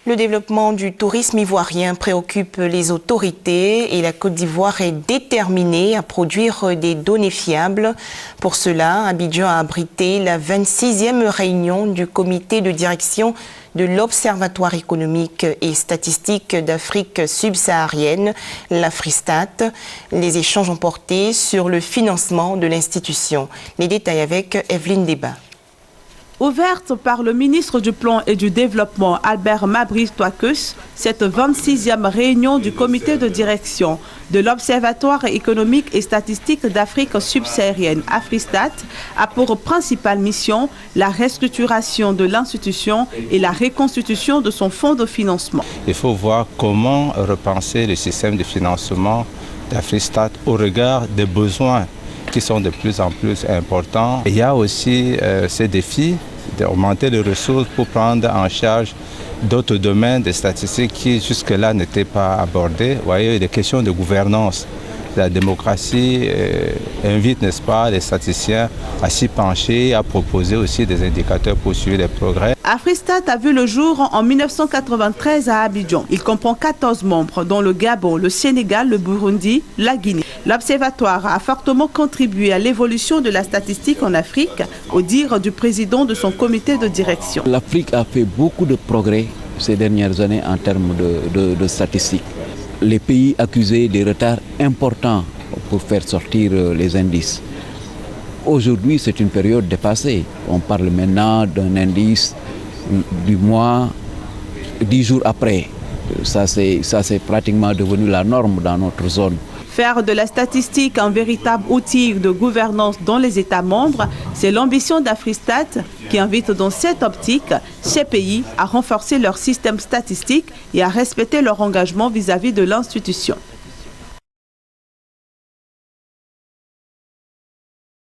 Le développement du tourisme ivoirien préoccupe les autorités et la Côte d'Ivoire est déterminée à produire des données fiables. Pour cela, Abidjan a abrité la 26e réunion du comité de direction de l'Observatoire économique et statistique d'Afrique subsaharienne, l'Afristat. Les échanges ont porté sur le financement de l'institution. Les détails avec Evelyne Débat. Ouverte par le ministre du Plan et du Développement Albert Mabry-Toakeus, cette 26e réunion du comité de direction de l'Observatoire économique et statistique d'Afrique subsaharienne Afristat a pour principale mission la restructuration de l'institution et la reconstitution de son fonds de financement. Il faut voir comment repenser le système de financement d'Afristat au regard des besoins qui sont de plus en plus importants. Il y a aussi ces défis d'augmenter les ressources pour prendre en charge d'autres domaines des statistiques qui jusque-là n'étaient pas abordés. Vous voyez, les questions de gouvernance. La démocratie invite, n'est-ce pas, les statisticiens à s'y pencher, à proposer aussi des indicateurs pour suivre les progrès. Afristat a vu le jour en 1993 à Abidjan. Il comprend 14 membres, dont le Gabon, le Sénégal, le Burundi, la Guinée. L'Observatoire a fortement contribué à l'évolution de la statistique en Afrique, au dire du président de son comité de direction. L'Afrique a fait beaucoup de progrès ces dernières années en termes de statistiques. Les pays accusaient des retards importants pour faire sortir les indices. Aujourd'hui, c'est une période dépassée. On parle maintenant d'un indice du mois 10 jours après. Ça, c'est pratiquement devenu la norme dans notre zone. Faire de la statistique un véritable outil de gouvernance dans les États membres, c'est l'ambition d'Afristat qui invite dans cette optique ces pays à renforcer leur système statistique et à respecter leur engagement vis-à-vis de l'institution.